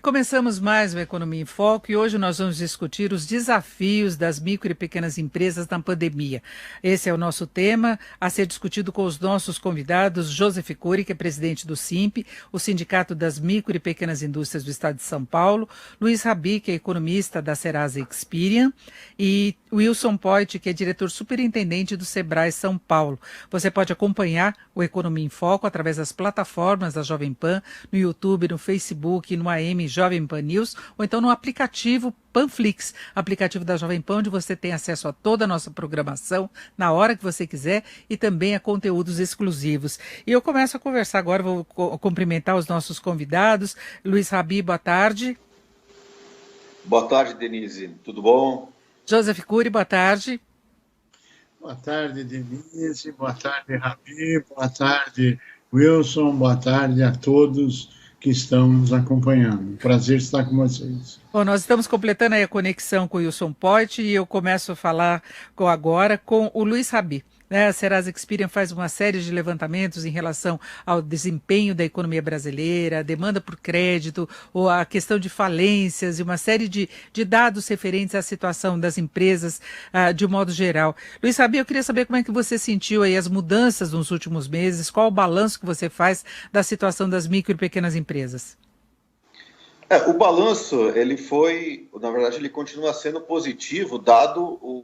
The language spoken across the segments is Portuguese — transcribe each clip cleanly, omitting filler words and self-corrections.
Começamos mais o Economia em Foco e hoje nós vamos discutir os desafios das micro e pequenas empresas na pandemia. Esse é o nosso tema a ser discutido com os nossos convidados, Joseph Cury, que é presidente do SIMP, o Sindicato das Micro e Pequenas Indústrias do Estado de São Paulo, Luiz Rabi, que é economista da Serasa Experian, e Wilson Poit, que é diretor superintendente do Sebrae São Paulo. Você pode acompanhar o Economia em Foco através das plataformas da Jovem Pan, no YouTube, no Facebook, no AM Jovem Pan News, ou então no aplicativo Panflix, aplicativo da Jovem Pan, onde você tem acesso a toda a nossa programação, na hora que você quiser, e também a conteúdos exclusivos. E eu começo a conversar agora, vou cumprimentar os nossos convidados. Luiz Rabi, boa tarde. Boa tarde, Denise. Tudo bom? Joseph Cury, boa tarde. Boa tarde, Denise. Boa tarde, Rabi. Boa tarde, Wilson. Boa tarde a todos que estão nos acompanhando. Prazer estar com vocês. Bom, nós estamos completando aí a conexão com o Wilson Poit e eu começo a falar agora com o Luiz Rabi. A Serasa Experian faz uma série de levantamentos em relação ao desempenho da economia brasileira, a demanda por crédito, ou a questão de falências e uma série de dados referentes à situação das empresas de um modo geral. Luiz Rabi, eu queria saber como é que você sentiu aí as mudanças nos últimos meses, qual o balanço que você faz da situação das micro e pequenas empresas? O balanço, ele foi, na verdade, ele continua sendo positivo, dado o...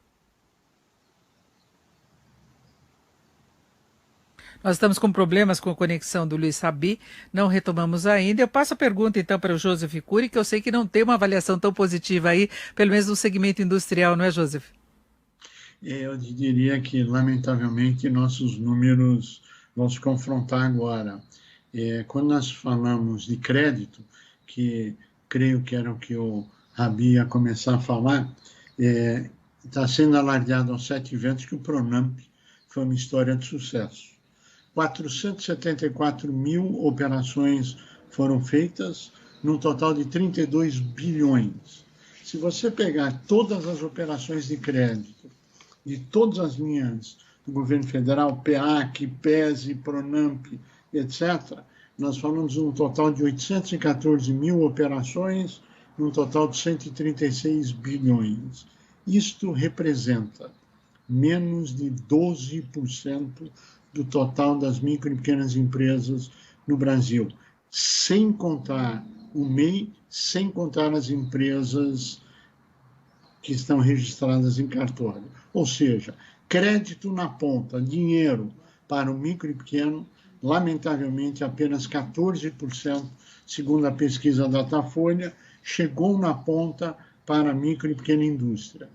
Nós estamos com problemas com a conexão do Luiz Rabi, não retomamos ainda. Eu passo a pergunta, então, para o Joseph Cury, que eu sei que não tem uma avaliação tão positiva aí, pelo menos no segmento industrial, não é, Joseph? Eu diria que, lamentavelmente, nossos números vão se confrontar agora. Quando nós falamos de crédito, que creio que era o que o Rabi ia começar a falar, está sendo alardeado aos 7 ventos que o Pronamp foi uma história de sucesso. 474 mil operações foram feitas, num total de 32 bilhões. Se você pegar todas as operações de crédito, de todas as linhas do governo federal, PEAC, PESE, Pronamp, etc., nós falamos de um total de 814 mil operações, num total de 136 bilhões. Isto representa menos de 12% do total das micro e pequenas empresas no Brasil, sem contar o MEI, sem contar as empresas que estão registradas em cartório. Ou seja, crédito na ponta, dinheiro para o micro e pequeno, lamentavelmente apenas 14%, segundo a pesquisa Datafolha, chegou na ponta para a micro e pequena indústria.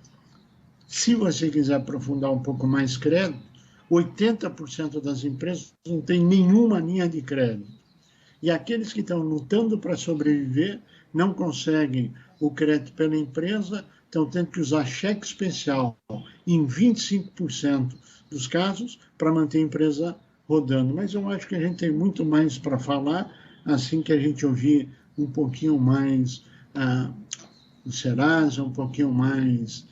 Se você quiser aprofundar um pouco mais crédito, 80% das empresas não tem nenhuma linha de crédito. E aqueles que estão lutando para sobreviver não conseguem o crédito pela empresa, estão tendo que usar cheque especial em 25% dos casos para manter a empresa rodando. Mas eu acho que a gente tem muito mais para falar assim que a gente ouvir um pouquinho mais o Serasa, um pouquinho mais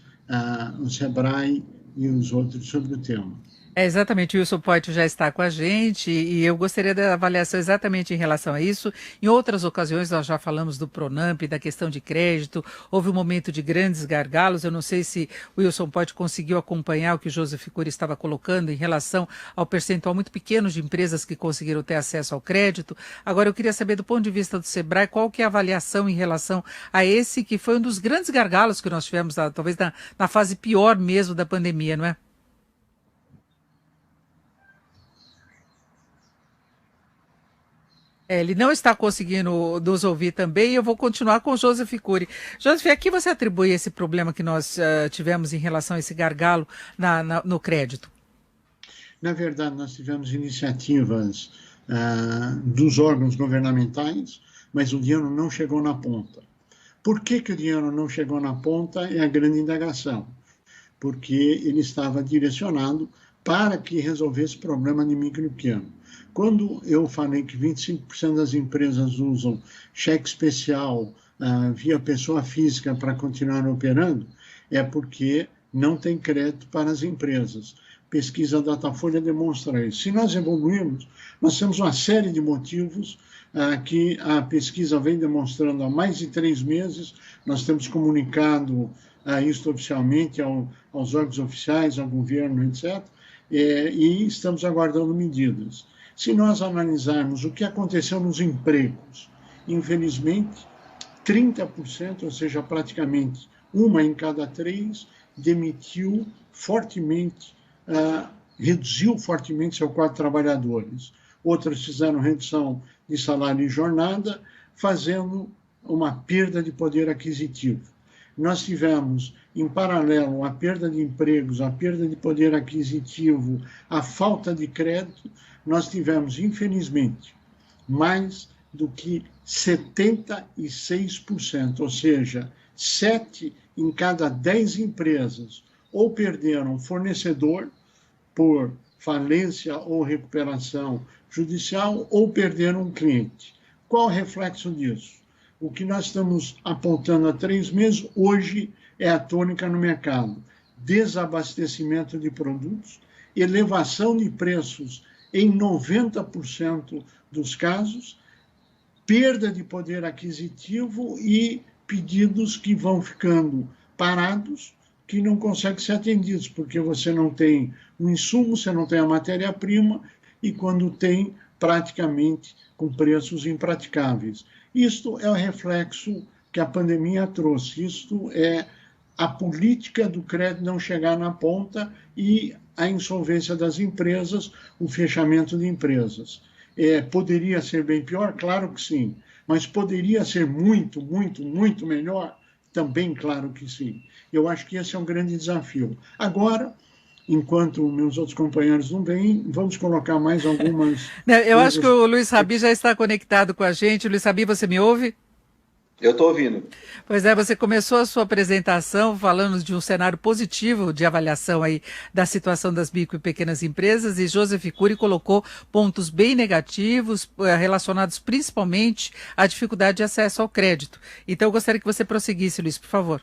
o Sebrae e os outros sobre o tema. Exatamente, o Wilson Poit já está com a gente e eu gostaria da avaliação exatamente em relação a isso. Em outras ocasiões nós já falamos do Pronamp, da questão de crédito, houve um momento de grandes gargalos, eu não sei se o Wilson Poit conseguiu acompanhar o que o Joseph Cury estava colocando em relação ao percentual muito pequeno de empresas que conseguiram ter acesso ao crédito. Agora eu queria saber do ponto de vista do Sebrae, qual que é a avaliação em relação a esse que foi um dos grandes gargalos que nós tivemos, talvez na fase pior mesmo da pandemia, não é? Ele não está conseguindo nos ouvir também e eu vou continuar com o Joseph Cury. Joseph, a que você atribui esse problema que nós tivemos em relação a esse gargalo no crédito? Na verdade, nós tivemos iniciativas dos órgãos governamentais, mas o dinheiro não chegou na ponta. Por que o dinheiro não chegou na ponta é a grande indagação. Porque ele estava direcionado para que resolvesse o problema de micro e pequeno. Quando eu falei que 25% das empresas usam cheque especial via pessoa física para continuar operando, é porque não tem crédito para as empresas. pesquisa Datafolha demonstra isso. Se nós evoluirmos, nós temos uma série de motivos que a pesquisa vem demonstrando há mais de 3 meses. Nós temos comunicado isso oficialmente aos órgãos oficiais, ao governo, etc., e estamos aguardando medidas. Se nós analisarmos o que aconteceu nos empregos, infelizmente, 30%, ou seja, praticamente 1 em cada 3, demitiu fortemente, reduziu fortemente seu quadro de trabalhadores. Outras fizeram redução de salário e jornada, fazendo uma perda de poder aquisitivo. Nós tivemos, em paralelo, a perda de empregos, a perda de poder aquisitivo, a falta de crédito. Nós tivemos, infelizmente, mais do que 76%, ou seja, 7 em cada 10 empresas ou perderam fornecedor por falência ou recuperação judicial ou perderam um cliente. Qual o reflexo disso? O que nós estamos apontando há 3 meses, hoje é a tônica no mercado. Desabastecimento de produtos, elevação de preços em 90% dos casos, perda de poder aquisitivo e pedidos que vão ficando parados, que não conseguem ser atendidos, porque você não tem o insumo, você não tem a matéria-prima, e quando tem, praticamente com preços impraticáveis. Isto é o reflexo que a pandemia trouxe. Isto é a política do crédito não chegar na ponta e a insolvência das empresas, o fechamento de empresas. Poderia ser bem pior? Claro que sim. Mas poderia ser muito, muito, muito melhor? Também, claro que sim. Eu acho que esse é um grande desafio. Agora, enquanto meus outros companheiros não vêm, vamos colocar mais algumas... Eu acho que o Luiz Rabi já está conectado com a gente. Luiz Rabi, você me ouve? Eu estou ouvindo. Pois é, você começou a sua apresentação falando de um cenário positivo de avaliação aí da situação das micro e pequenas empresas, e Joseph Cury colocou pontos bem negativos relacionados principalmente à dificuldade de acesso ao crédito. Então eu gostaria que você prosseguisse, Luiz, por favor.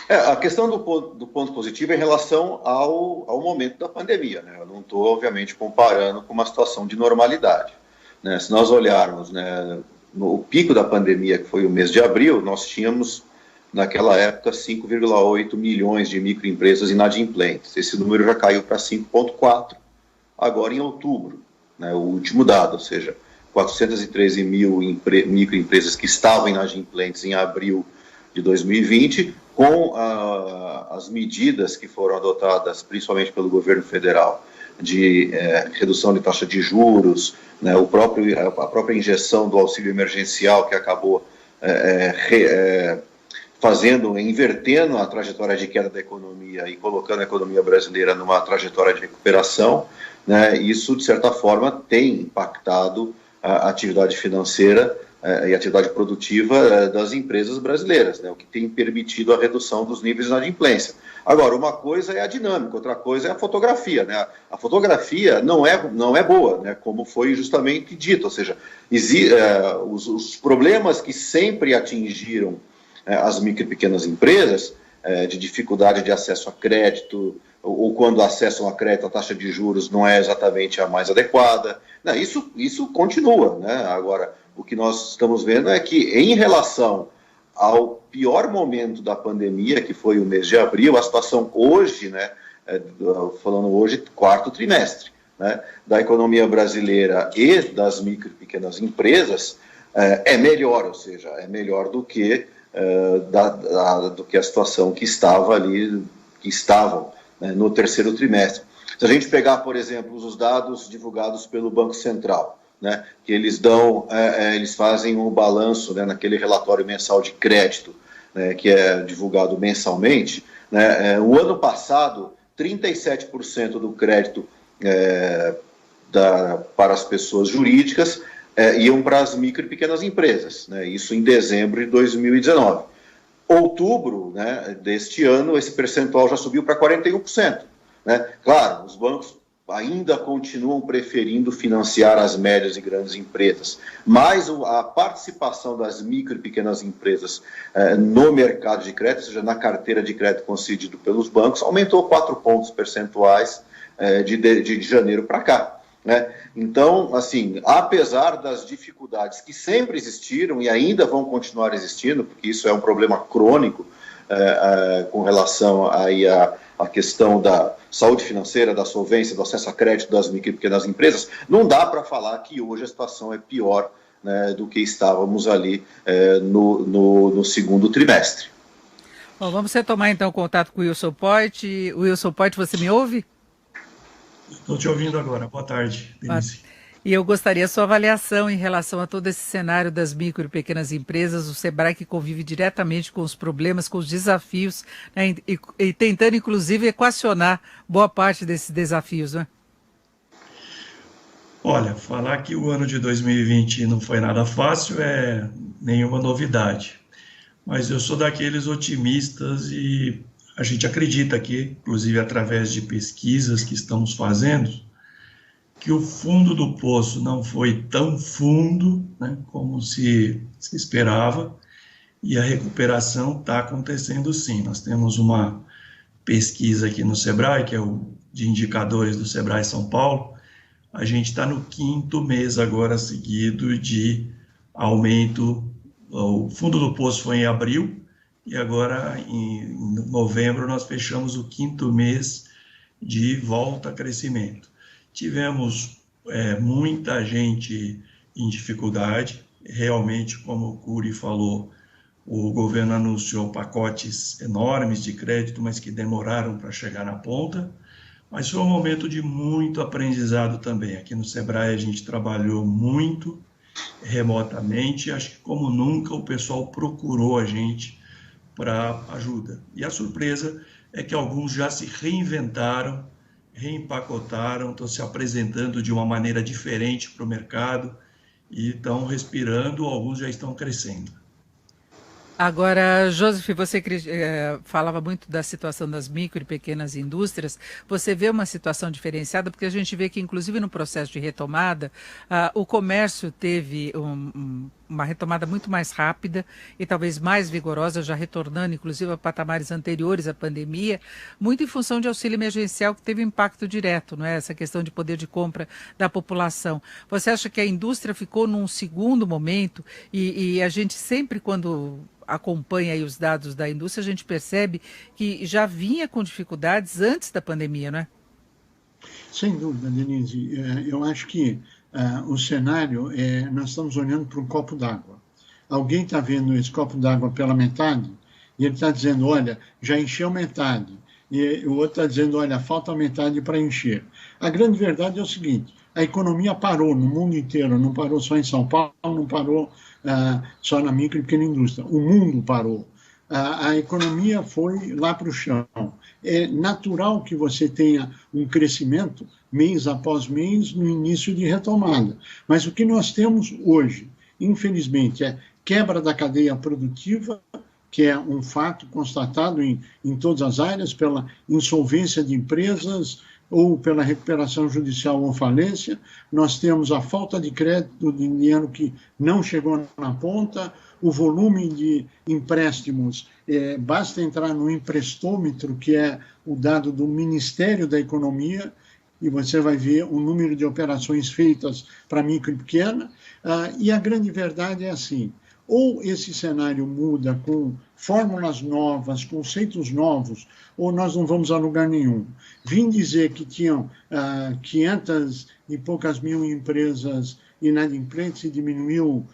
A questão do ponto positivo é em relação ao momento da pandemia, né? Eu não estou, obviamente, comparando com uma situação de normalidade, né? Se nós olharmos, né, no pico da pandemia, que foi o mês de abril, nós tínhamos, naquela época, 5,8 milhões de microempresas inadimplentes. Esse número já caiu para 5,4 agora em outubro, né, o último dado, ou seja, 413 mil microempresas que estavam inadimplentes em abril de 2020, com as medidas que foram adotadas, principalmente pelo governo federal, de redução de taxa de juros, né, a própria injeção do auxílio emergencial, que acabou invertendo a trajetória de queda da economia e colocando a economia brasileira numa trajetória de recuperação, né, isso, de certa forma, tem impactado a atividade financeira e a atividade produtiva das empresas brasileiras, né, o que tem permitido a redução dos níveis de inadimplência. Agora, uma coisa é a dinâmica, outra coisa é a fotografia, né? A fotografia não é boa, né? Como foi justamente dito, ou seja, os problemas que sempre atingiram as micro e pequenas empresas, de dificuldade de acesso a crédito, ou quando acessam a crédito a taxa de juros não é exatamente a mais adequada, né? Isso continua, né? Agora, o que nós estamos vendo é que, em relação ao pior momento da pandemia, que foi o mês de abril, a situação hoje, né, falando hoje, 4º trimestre, né, da economia brasileira e das micro e pequenas empresas, é melhor, ou seja, é melhor do que a situação que estavam, né, no 3º trimestre. Se a gente pegar, por exemplo, os dados divulgados pelo Banco Central, né, que eles fazem um balanço, né, naquele relatório mensal de crédito, né, que é divulgado mensalmente, né, o ano passado, 37% do crédito para as pessoas jurídicas iam para as micro e pequenas empresas, né, isso em dezembro de 2019. Outubro, né, deste ano, esse percentual já subiu para 41%. Né? Claro, os bancos ainda continuam preferindo financiar as médias e grandes empresas, mas a participação das micro e pequenas empresas no mercado de crédito, ou seja, na carteira de crédito concedido pelos bancos, aumentou 4 pontos percentuais de janeiro para cá, né? Então, assim, apesar das dificuldades que sempre existiram e ainda vão continuar existindo, porque isso é um problema crônico com relação aí à questão da saúde financeira, da solvência, do acesso a crédito das micro e pequenas empresas, não dá para falar que hoje a situação é pior, né, do que estávamos ali no segundo trimestre. Bom, vamos retomar então o contato com o Wilson Poit. Wilson Poit, você me ouve? Estou te ouvindo agora. Boa tarde, Denise. E eu gostaria a sua avaliação em relação a todo esse cenário das micro e pequenas empresas, o Sebrae que convive diretamente com os problemas, com os desafios, né, e tentando, inclusive, equacionar boa parte desses desafios, né? Olha, falar que o ano de 2020 não foi nada fácil é nenhuma novidade. Mas eu sou daqueles otimistas e a gente acredita aqui, inclusive através de pesquisas que estamos fazendo, que o fundo do poço não foi tão fundo, né, como se esperava, e a recuperação está acontecendo sim. Nós temos uma pesquisa aqui no Sebrae, que é o de indicadores do Sebrae São Paulo. A gente está no 5º mês agora seguido de aumento. O fundo do poço foi em abril, e agora em novembro nós fechamos o 5º mês de volta a crescimento. Tivemos muita gente em dificuldade, realmente, como o Cury falou, o governo anunciou pacotes enormes de crédito, mas que demoraram para chegar na ponta, mas foi um momento de muito aprendizado também. Aqui no Sebrae a gente trabalhou muito remotamente, acho que como nunca o pessoal procurou a gente para ajuda. E a surpresa é que alguns já se reinventaram, reempacotaram, estão se apresentando de uma maneira diferente para o mercado e estão respirando, alguns já estão crescendo. Agora, Joseph, você falava muito da situação das micro e pequenas indústrias. Você vê uma situação diferenciada, porque a gente vê que, inclusive, no processo de retomada, o comércio teve uma retomada muito mais rápida e talvez mais vigorosa, já retornando, inclusive, a patamares anteriores à pandemia, muito em função de auxílio emergencial que teve impacto direto, não é? Essa questão de poder de compra da população. Você acha que a indústria ficou num segundo momento e a gente sempre, quando acompanha aí os dados da indústria, a gente percebe que já vinha com dificuldades antes da pandemia, não é? Sem dúvida, Denise. Eu acho que o cenário, nós estamos olhando para um copo d'água. Alguém está vendo esse copo d'água pela metade e ele está dizendo, olha, já encheu metade. E o outro está dizendo, olha, falta metade para encher. A grande verdade é o seguinte, a economia parou no mundo inteiro, não parou só em São Paulo, não parou só na micro e pequena indústria. O mundo parou. A economia foi lá para o chão. É natural que você tenha um crescimento mês após mês no início de retomada. Mas o que nós temos hoje, infelizmente, é quebra da cadeia produtiva, que é um fato constatado em todas as áreas, pela insolvência de empresas ou pela recuperação judicial ou falência. Nós temos a falta de crédito, de dinheiro que não chegou na ponta, o volume de empréstimos, basta entrar no emprestômetro, que é o dado do Ministério da Economia, e você vai ver o número de operações feitas para micro e pequena, e a grande verdade é assim, ou esse cenário muda com fórmulas novas, conceitos novos, ou nós não vamos a lugar nenhum. Vim dizer que tinham 500 e poucas mil empresas inadimplentes e diminuiu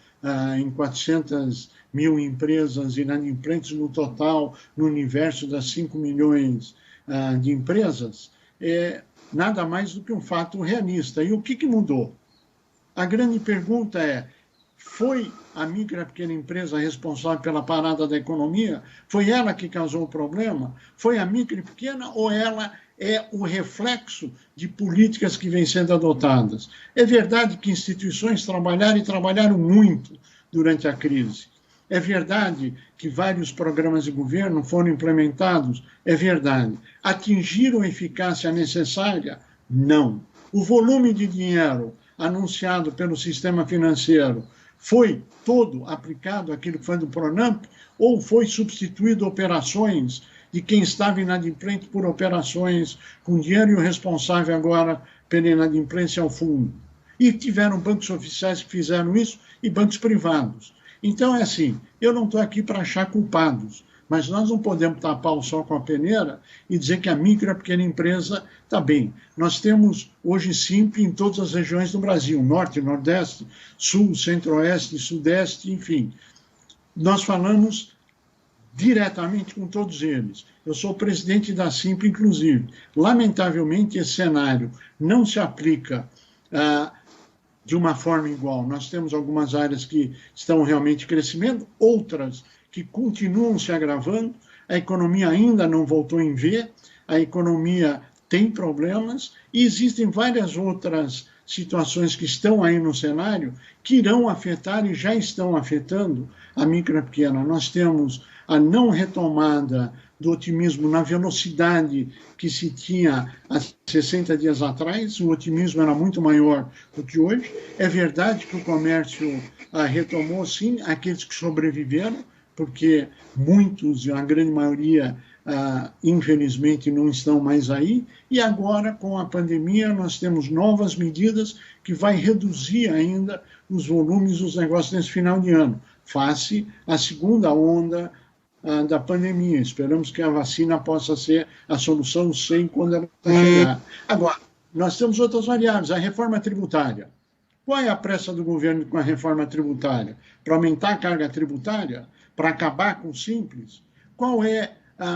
em 400 mil empresas inadimplentes no total, no universo das 5 milhões de empresas, é nada mais do que um fato realista. E o que mudou? A grande pergunta é, foi a micro e pequena empresa responsável pela parada da economia? Foi ela que causou o problema? Foi a micro e pequena ou ela é o reflexo de políticas que vêm sendo adotadas? É verdade que instituições trabalharam muito durante a crise. É verdade que vários programas de governo foram implementados? É verdade. Atingiram a eficácia necessária? Não. O volume de dinheiro anunciado pelo sistema financeiro foi todo aplicado àquilo que foi do Pronamp ou foi substituído operações de quem estava inadimplente por operações com dinheiro, e o responsável agora pela inadimplência é o fundo. E tiveram bancos oficiais que fizeram isso e bancos privados. Então, é assim, eu não estou aqui para achar culpados, mas nós não podemos tapar o sol com a peneira e dizer que a micro e a pequena empresa está bem. Nós temos hoje Simpl em todas as regiões do Brasil, Norte, Nordeste, Sul, Centro-Oeste, Sudeste, enfim. Nós falamos diretamente com todos eles. Eu sou presidente da Simpl, inclusive. Lamentavelmente, esse cenário não se aplica de uma forma igual. Nós temos algumas áreas que estão realmente crescendo, outras que continuam se agravando, a economia ainda não voltou em V, a economia tem problemas, e existem várias outras situações que estão aí no cenário que irão afetar e já estão afetando a micro e pequena. Nós temos a não retomada do otimismo na velocidade que se tinha há 60 dias atrás. O otimismo era muito maior do que hoje. É verdade que o comércio retomou, sim, aqueles que sobreviveram, porque muitos, a grande maioria, infelizmente, não estão mais aí. E agora, com a pandemia, nós temos novas medidas que vai reduzir ainda os volumes dos negócios nesse final de ano, face à segunda onda da pandemia. Esperamos que a vacina possa ser a solução, sei quando ela chegar. Agora, nós temos outras variáveis. A reforma tributária. Qual é a pressa do governo com a reforma tributária? Para aumentar a carga tributária? Para acabar com o Simples? Qual é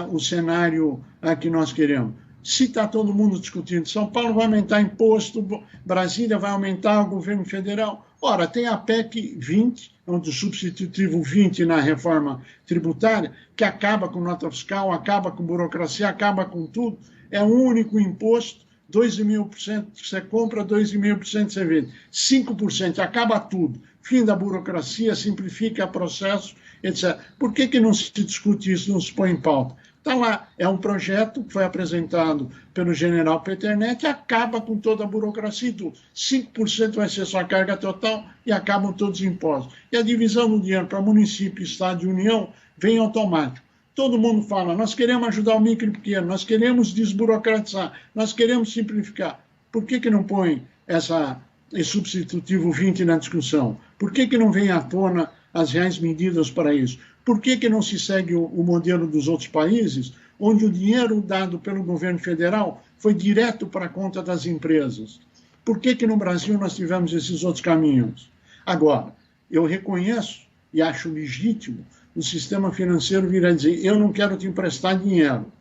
o cenário que nós queremos? Se está todo mundo discutindo, São Paulo vai aumentar imposto, Brasília vai aumentar, o governo federal. Ora, tem a PEC 20, onde o substitutivo 20 na reforma tributária, que acaba com nota fiscal, acaba com burocracia, acaba com tudo. É um único imposto, 2,5% que você compra, 2,5% você vende. 5%, acaba tudo. Fim da burocracia, simplifica o processo, etc. Por que não se discute isso, não se põe em pauta? Está lá, é um projeto que foi apresentado pelo general Peternelli, acaba com toda a burocracia e tudo. 5% vai ser sua carga total e acabam todos os impostos. E a divisão do dinheiro para município, estado e união vem automático. Todo mundo fala, nós queremos ajudar o micro e pequeno, nós queremos desburocratizar, nós queremos simplificar. Por que não põe esse substitutivo 20 na discussão? Por que não vem à tona as reais medidas para isso? Por que não se segue o modelo dos outros países, onde o dinheiro dado pelo governo federal foi direto para a conta das empresas? Por que no Brasil nós tivemos esses outros caminhos? Agora, eu reconheço e acho legítimo o sistema financeiro vir a dizer, eu não quero te emprestar dinheiro.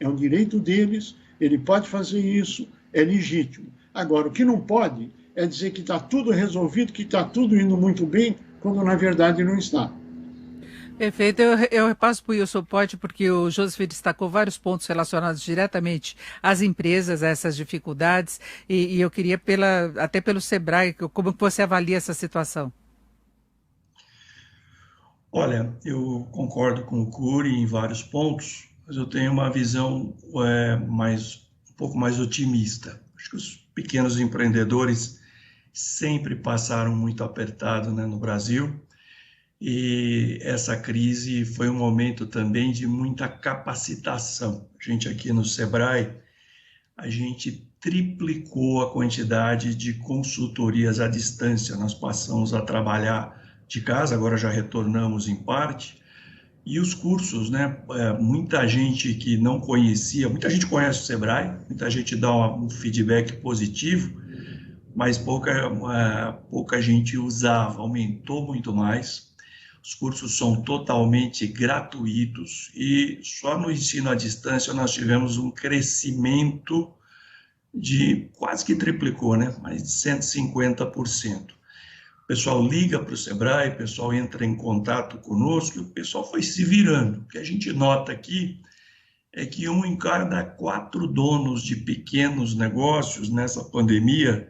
É um direito deles, ele pode fazer isso, é legítimo. Agora, o que não pode é dizer que está tudo resolvido, que está tudo indo muito bem, quando na verdade não está. Perfeito. Eu repasso para o Wilson Potti, porque o Joseph destacou vários pontos relacionados diretamente às empresas, a essas dificuldades, e eu queria, até pelo Sebrae, como você avalia essa situação? Olha, eu concordo com o Cury em vários pontos, mas eu tenho uma visão um pouco mais otimista. Acho que os pequenos empreendedores sempre passaram muito apertado, né, no Brasil, e essa crise foi um momento também de muita capacitação. A gente aqui no Sebrae, a gente triplicou a quantidade de consultorias à distância. Nós passamos a trabalhar de casa, agora já retornamos em parte, e os cursos, né? Muita gente que não conhecia, muita gente conhece o Sebrae, muita gente dá um feedback positivo, mas pouca gente usava, aumentou muito mais. Os cursos são totalmente gratuitos e só no ensino à distância nós tivemos um crescimento de quase que triplicou, né? Mais de 150%. O pessoal liga para o Sebrae, o pessoal entra em contato conosco, o pessoal foi se virando. O que a gente nota aqui é que 1 em cada 4 donos de pequenos negócios nessa pandemia,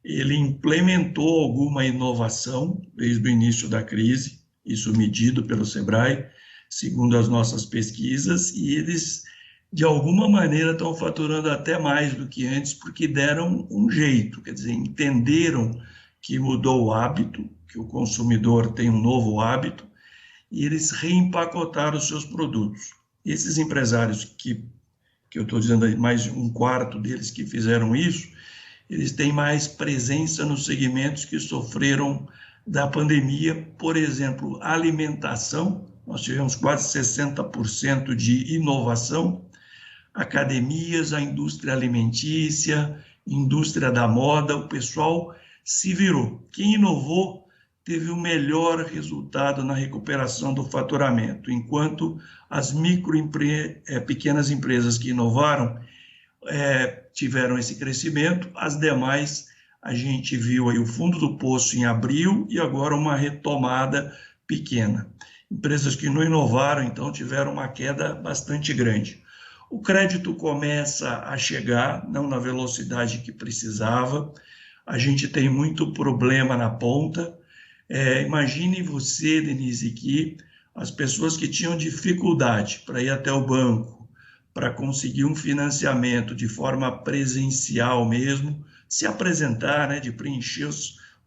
ele implementou alguma inovação desde o início da crise, isso medido pelo Sebrae, segundo as nossas pesquisas, e eles, de alguma maneira, estão faturando até mais do que antes, porque deram um jeito, quer dizer, entenderam que mudou o hábito, que o consumidor tem um novo hábito, e eles reempacotaram os seus produtos. Esses empresários que eu estou dizendo aí, mais de um quarto deles que fizeram isso, eles têm mais presença nos segmentos que sofreram da pandemia, por exemplo, alimentação, nós tivemos quase 60% de inovação, academias, a indústria alimentícia, indústria da moda, o pessoal se virou. Quem inovou teve o melhor resultado na recuperação do faturamento, enquanto as pequenas empresas que inovaram tiveram esse crescimento, as demais a gente viu aí o fundo do poço em abril e agora uma retomada pequena. Empresas que não inovaram, então, tiveram uma queda bastante grande. O crédito começa a chegar, não na velocidade que precisava, a gente tem muito problema na ponta. Imagine você, Denise, que as pessoas que tinham dificuldade para ir até o banco, para conseguir um financiamento de forma presencial mesmo, se apresentar, né, de preencher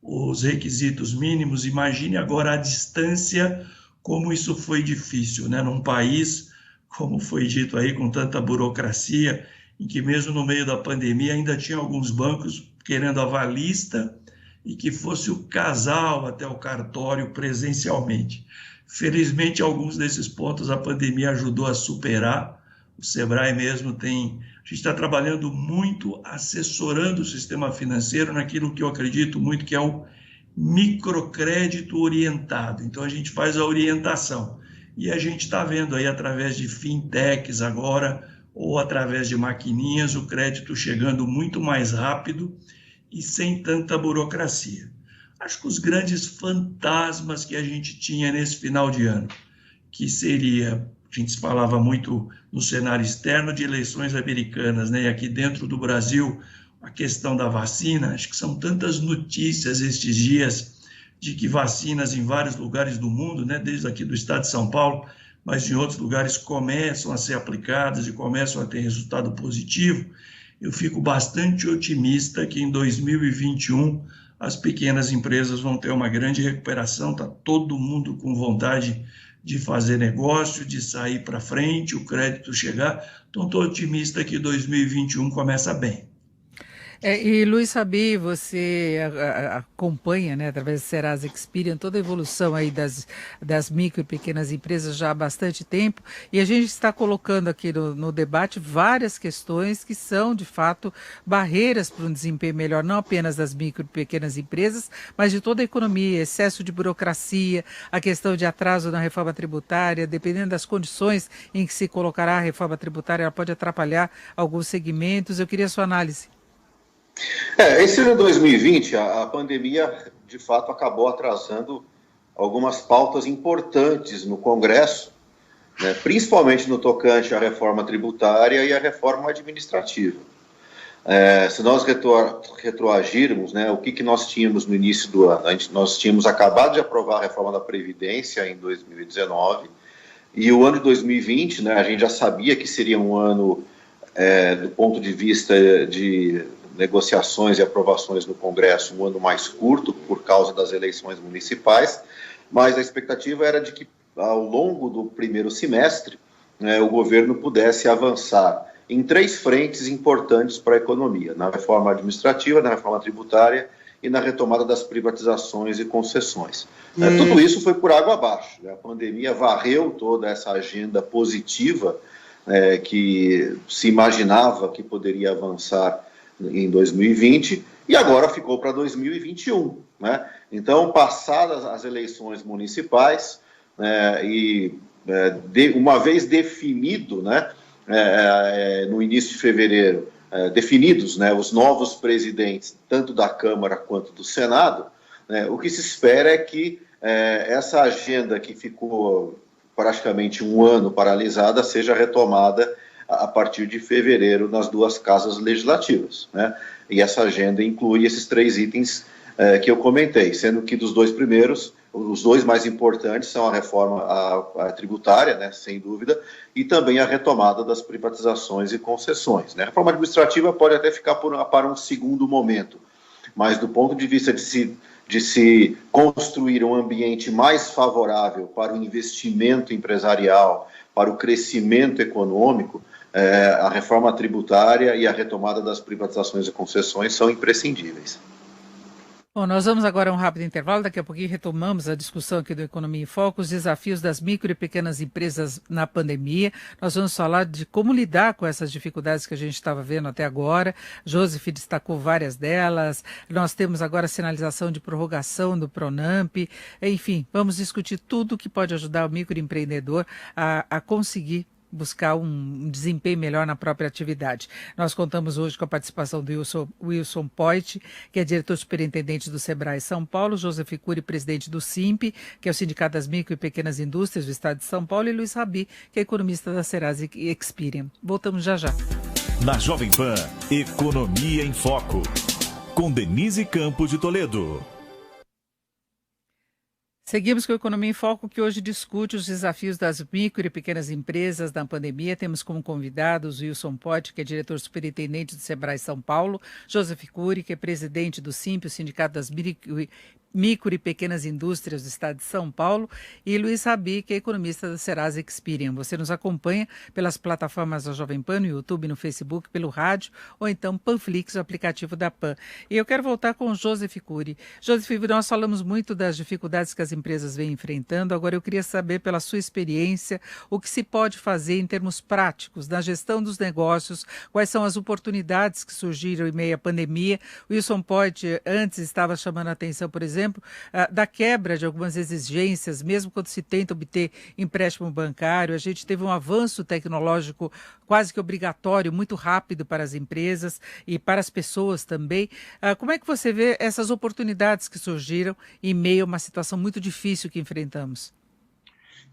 os requisitos mínimos. Imagine agora a distância, como isso foi difícil, né, num país, como foi dito aí, com tanta burocracia, em que mesmo no meio da pandemia ainda tinha alguns bancos querendo avalista e que fosse o casal até o cartório presencialmente. Felizmente, alguns desses pontos a pandemia ajudou a superar. O Sebrae mesmo a gente está trabalhando muito assessorando o sistema financeiro naquilo que eu acredito muito que é o microcrédito orientado. Então, a gente faz a orientação e a gente está vendo aí através de fintechs agora ou através de maquininhas o crédito chegando muito mais rápido e sem tanta burocracia. Acho que os grandes fantasmas que a gente tinha nesse final de ano, que seria, a gente falava muito no cenário externo de eleições americanas, né? E aqui dentro do Brasil, a questão da vacina, acho que são tantas notícias estes dias de que vacinas em vários lugares do mundo, né? Desde aqui do estado de São Paulo, mas em outros lugares começam a ser aplicadas e começam a ter resultado positivo. Eu fico bastante otimista que em 2021 as pequenas empresas vão ter uma grande recuperação, está todo mundo com vontade de fazer negócio, de sair para frente, o crédito chegar. Então, estou otimista que 2021 começa bem. E Luiz Fabi, você acompanha, né, através do Serasa Experian, toda a evolução aí das micro e pequenas empresas já há bastante tempo, e a gente está colocando aqui no debate várias questões que são, de fato, barreiras para um desempenho melhor, não apenas das micro e pequenas empresas, mas de toda a economia, excesso de burocracia, a questão de atraso na reforma tributária, dependendo das condições em que se colocará a reforma tributária, ela pode atrapalhar alguns segmentos. Eu queria a sua análise. Esse ano de 2020, a pandemia, de fato, acabou atrasando algumas pautas importantes no Congresso, né, principalmente no tocante à reforma tributária e à reforma administrativa. Se nós retroagirmos, né, o que nós tínhamos no início do ano? Nós tínhamos acabado de aprovar a reforma da Previdência em 2019, e o ano de 2020, né, a gente já sabia que seria um ano, do ponto de vista de negociações e aprovações no Congresso, um ano mais curto por causa das eleições municipais, mas a expectativa era de que ao longo do primeiro semestre, né, o governo pudesse avançar em 3 frentes importantes para a economia: na reforma administrativa, na reforma tributária e na retomada das privatizações e concessões. Tudo isso foi por água abaixo, né? A pandemia varreu toda essa agenda positiva que se imaginava que poderia avançar em 2020, e agora ficou para 2021. Né? Então, passadas as eleições municipais, uma vez definido, né, no início de fevereiro, definidos, né, os novos presidentes, tanto da Câmara quanto do Senado, né, o que se espera é que essa agenda que ficou praticamente um ano paralisada seja retomada a partir de fevereiro nas 2 casas legislativas, né? E essa agenda inclui esses 3 itens que eu comentei, sendo que dos 2 primeiros, os 2 mais importantes são a reforma tributária, né, sem dúvida, e também a retomada das privatizações e concessões, né? A reforma administrativa pode até ficar para um segundo momento, mas do ponto de vista de se construir um ambiente mais favorável para o investimento empresarial, para o crescimento econômico, a reforma tributária e a retomada das privatizações e concessões são imprescindíveis. Bom, nós vamos agora a um rápido intervalo, daqui a pouquinho retomamos a discussão aqui do Economia em Foco, os desafios das micro e pequenas empresas na pandemia. Nós vamos falar de como lidar com essas dificuldades que a gente estava vendo até agora. Joseph destacou várias delas. Nós temos agora a sinalização de prorrogação do Pronamp. Enfim, vamos discutir tudo que pode ajudar o microempreendedor a conseguir buscar um desempenho melhor na própria atividade. Nós contamos hoje com a participação do Wilson Poit, que é diretor superintendente do Sebrae São Paulo, Joseph Cury, presidente do SIMP, que é o Sindicato das Micro e Pequenas Indústrias do Estado de São Paulo, e Luiz Rabi, que é economista da Serasa Experian. Voltamos já já. Na Jovem Pan, Economia em Foco, com Denise Campos de Toledo. Seguimos com a Economia em Foco, que hoje discute os desafios das micro e pequenas empresas na pandemia. Temos como convidados o Wilson Poit, que é diretor superintendente do Sebrae São Paulo, Joseph Cury, que é presidente do SIMP, o Sindicato das Micro e Pequenas Indústrias do Estado de São Paulo, e Luiz Rabi, que é economista da Serasa Experian. Você nos acompanha pelas plataformas da Jovem Pan, no YouTube, no Facebook, pelo rádio, ou então Panflix, o aplicativo da Pan. E eu quero voltar com o Joseph Cury. Joseph, nós falamos muito das dificuldades que as empresas vêm enfrentando. Agora eu queria saber, pela sua experiência, o que se pode fazer em termos práticos na gestão dos negócios, quais são as oportunidades que surgiram em meio à pandemia. O Wilson Poit antes estava chamando a atenção, por exemplo, da quebra de algumas exigências, mesmo quando se tenta obter empréstimo bancário. A gente teve um avanço tecnológico quase que obrigatório, muito rápido para as empresas e para as pessoas também. Como é que você vê essas oportunidades que surgiram em meio a uma situação muito difícil que enfrentamos?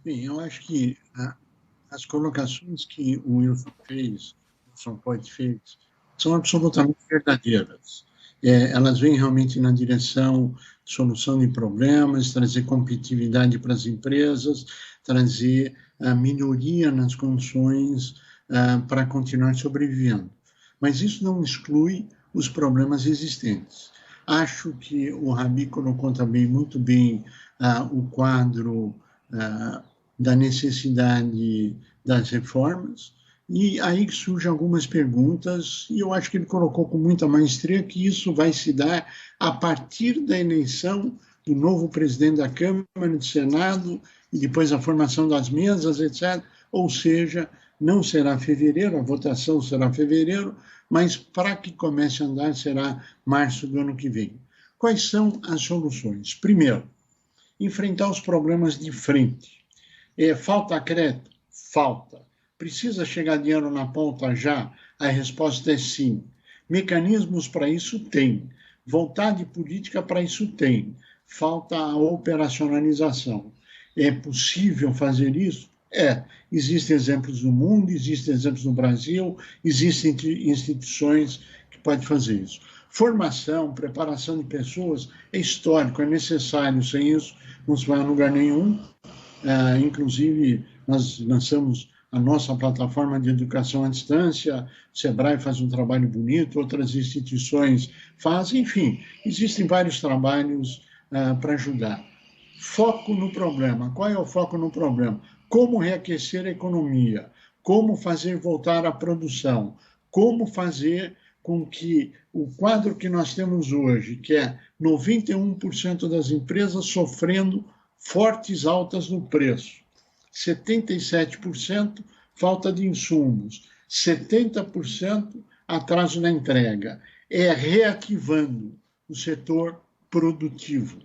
Bem, eu acho que as colocações que o Wilson Poit fez, são absolutamente verdadeiras. Elas vêm realmente na direção de solução de problemas, trazer competitividade para as empresas, trazer melhoria nas condições para continuar sobrevivendo. Mas isso não exclui os problemas existentes. Acho que o Rabi colocou também muito bem o quadro da necessidade das reformas, e aí que surgem algumas perguntas, e eu acho que ele colocou com muita maestria que isso vai se dar a partir da eleição do novo presidente da Câmara, do Senado, e depois a formação das mesas, etc. Ou seja, não será fevereiro, a votação será fevereiro, mas para que comece a andar será março do ano que vem. Quais são as soluções? Primeiro, enfrentar os problemas de frente. Falta crédito? Falta. Precisa chegar dinheiro na ponta já? A resposta é sim. Mecanismos para isso tem. Vontade política para isso tem. Falta a operacionalização. É possível fazer isso? Existem exemplos no mundo, existem exemplos no Brasil, existem instituições que podem fazer isso. Formação, preparação de pessoas é histórico, é necessário. Sem isso, não se vai a lugar nenhum. Inclusive, nós lançamos a nossa plataforma de educação à distância, o Sebrae faz um trabalho bonito, outras instituições fazem, enfim, existem vários trabalhos para ajudar. Foco no problema. Qual é o foco no problema? Como reaquecer a economia, como fazer voltar a produção, como fazer com que o quadro que nós temos hoje, que é 91% das empresas sofrendo fortes altas no preço, 77% falta de insumos, 70% atraso na entrega. Reativando o setor produtivo.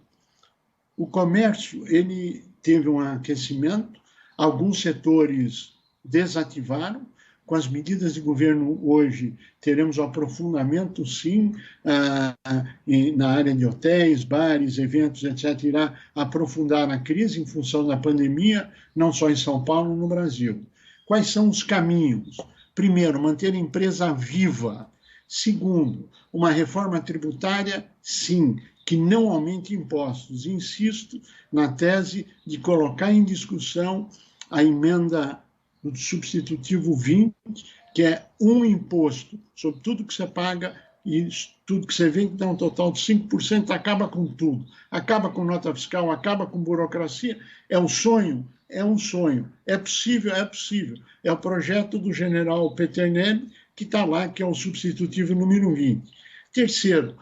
O comércio, ele teve um aquecimento, alguns setores desativaram. Com as medidas de governo hoje, teremos um aprofundamento, sim, na área de hotéis, bares, eventos, etc., irá aprofundar a crise em função da pandemia, não só em São Paulo, no Brasil. Quais são os caminhos? Primeiro, manter a empresa viva. Segundo, uma reforma tributária, sim, que não aumente impostos. Insisto na tese de colocar em discussão a emenda do substitutivo 20, que é um imposto sobre tudo que você paga e tudo que você vende, dá um total de 5%, acaba com tudo. Acaba com nota fiscal, acaba com burocracia. É o sonho é um sonho. É possível, é possível. É o projeto do general Peternelli, que está lá, que é o substitutivo número 20. Terceiro,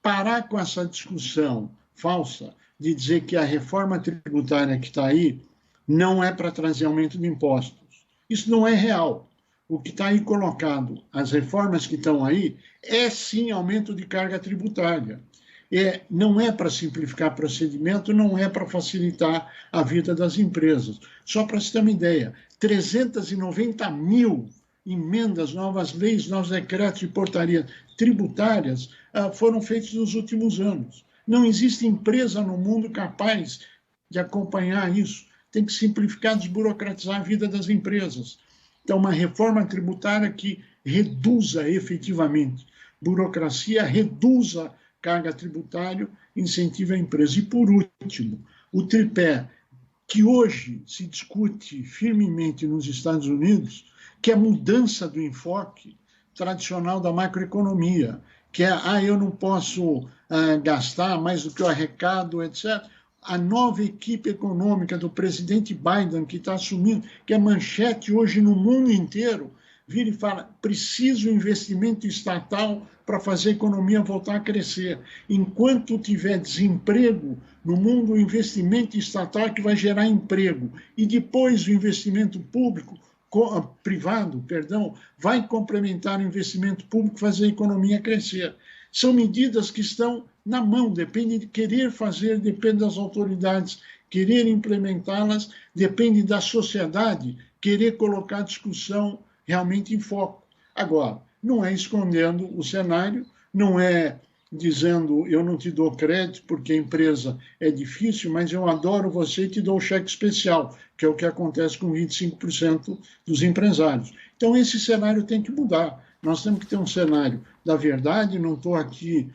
parar com essa discussão falsa de dizer que a reforma tributária que está aí não é para trazer aumento de impostos. Isso não é real. O que está aí colocado, as reformas que estão aí, é sim aumento de carga tributária. Não é para simplificar procedimento, não é para facilitar a vida das empresas. Só para você ter uma ideia, 390 mil emendas, novas leis, novos decretos e portarias tributárias foram feitos nos últimos anos. Não existe empresa no mundo capaz de acompanhar isso. Tem que simplificar, desburocratizar a vida das empresas. Então, uma reforma tributária que reduza efetivamente burocracia, reduza carga tributária, incentiva a empresa. E, por último, o tripé, que hoje se discute firmemente nos Estados Unidos, que é a mudança do enfoque tradicional da macroeconomia, que é, eu não posso gastar mais do que eu arrecado, etc. A nova equipe econômica do presidente Biden, que está assumindo, que é manchete hoje no mundo inteiro, vira e fala, preciso investimento estatal para fazer a economia voltar a crescer. Enquanto tiver desemprego no mundo, o investimento estatal é que vai gerar emprego. E depois o investimento privado, vai complementar o investimento público, fazer a economia crescer. São medidas que estão na mão, depende de querer fazer, depende das autoridades querer implementá-las, depende da sociedade querer colocar a discussão realmente em foco. Agora, não é escondendo o cenário, não é dizendo eu não te dou crédito porque a empresa é difícil, mas eu adoro você e te dou o cheque especial, que é o que acontece com 25% dos empresários. Então, esse cenário tem que mudar. Nós temos que ter um cenário da verdade, não estou aqui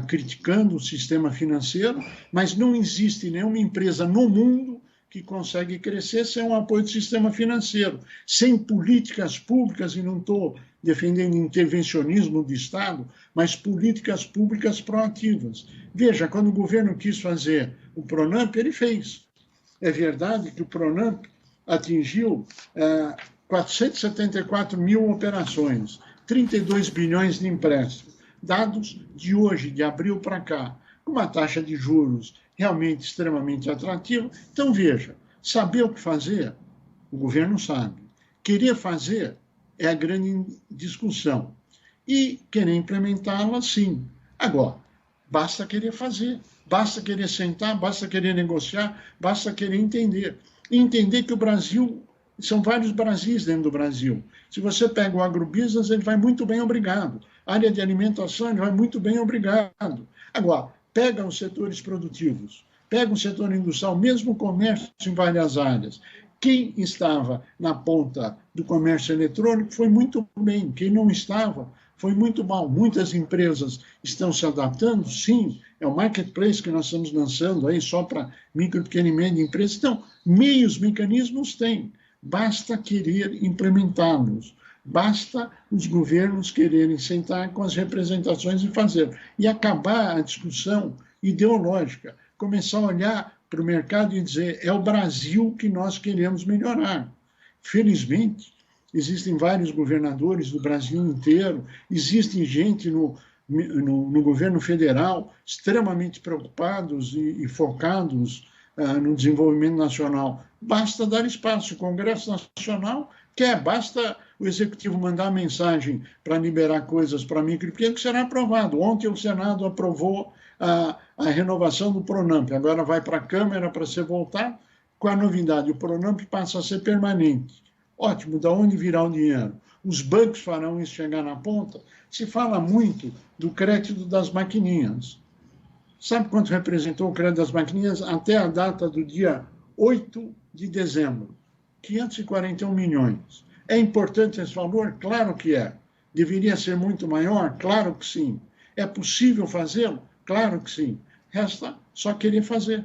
criticando o sistema financeiro, mas não existe nenhuma empresa no mundo que consegue crescer sem um apoio do sistema financeiro, sem políticas públicas, e não estou defendendo intervencionismo do Estado, mas políticas públicas proativas. Veja, quando o governo quis fazer o Pronamp, ele fez. É verdade que o Pronamp atingiu 474 mil operações, 32 bilhões de empréstimos. Dados de hoje, de abril para cá, com uma taxa de juros realmente extremamente atrativa. Então, veja, saber o que fazer, o governo sabe. Querer fazer é a grande discussão. E querer implementá-la, sim. Agora, basta querer fazer, basta querer sentar, basta querer negociar, basta querer entender. E entender que o Brasil, são vários Brasis dentro do Brasil. Se você pega o agrobusiness, ele vai muito bem, obrigado. A área de alimentação, ele vai muito bem, obrigado. Agora, pega os setores produtivos, pega o setor industrial, mesmo o comércio em várias áreas. Quem estava na ponta do comércio eletrônico foi muito bem, quem não estava foi muito mal. Muitas empresas estão se adaptando, sim, é o marketplace que nós estamos lançando aí só para micro, pequena e média empresas. Então, meios, mecanismos tem, basta querer implementá-los. Basta os governos quererem sentar com as representações e fazer. E acabar a discussão ideológica. Começar a olhar para o mercado e dizer, é o Brasil que nós queremos melhorar. Felizmente, existem vários governadores do Brasil inteiro, existe gente no governo federal extremamente preocupados e focados no desenvolvimento nacional. Basta dar espaço. O Congresso Nacional quer, basta o Executivo mandar mensagem para liberar coisas para micro e pequeno, que será aprovado. Ontem o Senado aprovou a renovação do Pronamp, agora vai para a Câmara para ser voltar com a novidade, o Pronamp passa a ser permanente. Ótimo, de onde virá o dinheiro? Os bancos farão isso chegar na ponta? Se fala muito do crédito das maquininhas. Sabe quanto representou o crédito das maquininhas até a data do dia 8 de dezembro? 541 milhões. É importante esse valor? Claro que é. Deveria ser muito maior? Claro que sim. É possível fazê-lo? Claro que sim. Resta só querer fazer.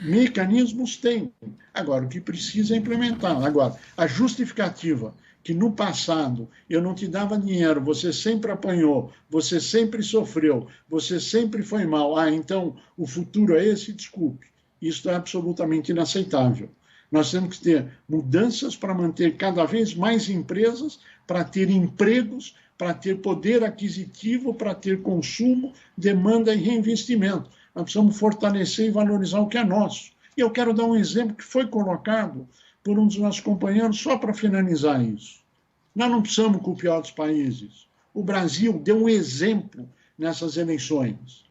Mecanismos tem. Agora, o que precisa é implementar. Agora, a justificativa que no passado eu não te dava dinheiro, você sempre apanhou, você sempre sofreu, você sempre foi mal. Então o futuro é esse? Desculpe. Isso é absolutamente inaceitável. Nós temos que ter mudanças para manter cada vez mais empresas, para ter empregos, para ter poder aquisitivo, para ter consumo, demanda e reinvestimento. Nós precisamos fortalecer e valorizar o que é nosso. E eu quero dar um exemplo que foi colocado por um dos nossos companheiros, só para finalizar isso. Nós não precisamos copiar outros países. O Brasil deu um exemplo nessas eleições.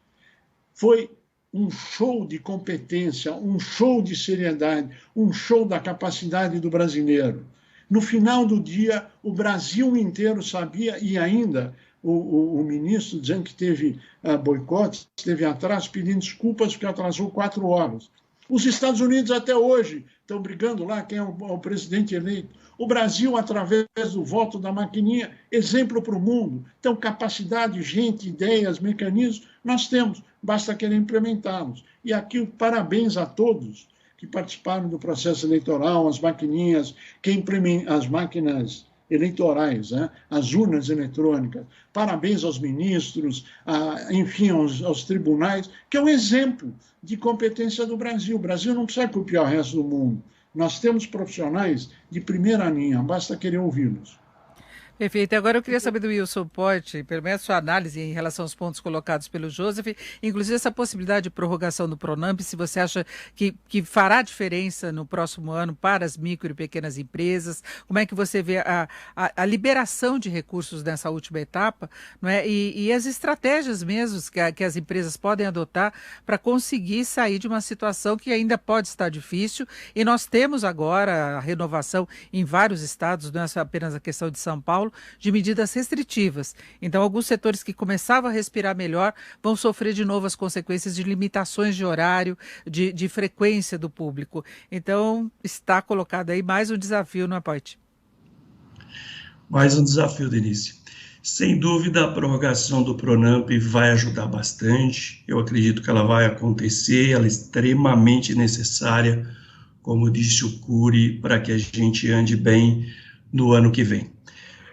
Foi um show de competência, um show de seriedade, um show da capacidade do brasileiro. No final do dia, o Brasil inteiro sabia, e ainda o ministro dizendo que teve boicote, esteve atrás pedindo desculpas porque atrasou 4 horas. Os Estados Unidos até hoje estão brigando lá quem é o presidente eleito. O Brasil, através do voto da maquininha, exemplo para o mundo. Então, capacidade, gente, ideias, mecanismos, nós temos, basta querer implementá-los. E aqui, parabéns a todos que participaram do processo eleitoral, as maquininhas, as máquinas eleitorais, né? As urnas eletrônicas. Parabéns aos ministros, enfim, aos tribunais, que é um exemplo de competência do Brasil. O Brasil não precisa copiar o resto do mundo. Nós temos profissionais de primeira linha, basta querer ouvi-los. Perfeito. Agora eu queria saber do Wilson Poit, pelo menos sua análise em relação aos pontos colocados pelo Joseph, inclusive essa possibilidade de prorrogação do Pronampe, se você acha que fará diferença no próximo ano para as micro e pequenas empresas, como é que você vê a liberação de recursos nessa última etapa, não é? E as estratégias mesmo que as empresas podem adotar para conseguir sair de uma situação que ainda pode estar difícil, e nós temos agora a renovação em vários estados, não é apenas a questão de São Paulo, de medidas restritivas. Então, alguns setores que começavam a respirar melhor vão sofrer de novo as consequências de limitações de horário, de frequência do público. Então, está colocado aí mais um desafio, não é, Poit? Mais um desafio, Denise. Sem dúvida, a prorrogação do Pronampe vai ajudar bastante. Eu acredito que ela vai acontecer, ela é extremamente necessária, como disse o Cury, para que a gente ande bem no ano que vem.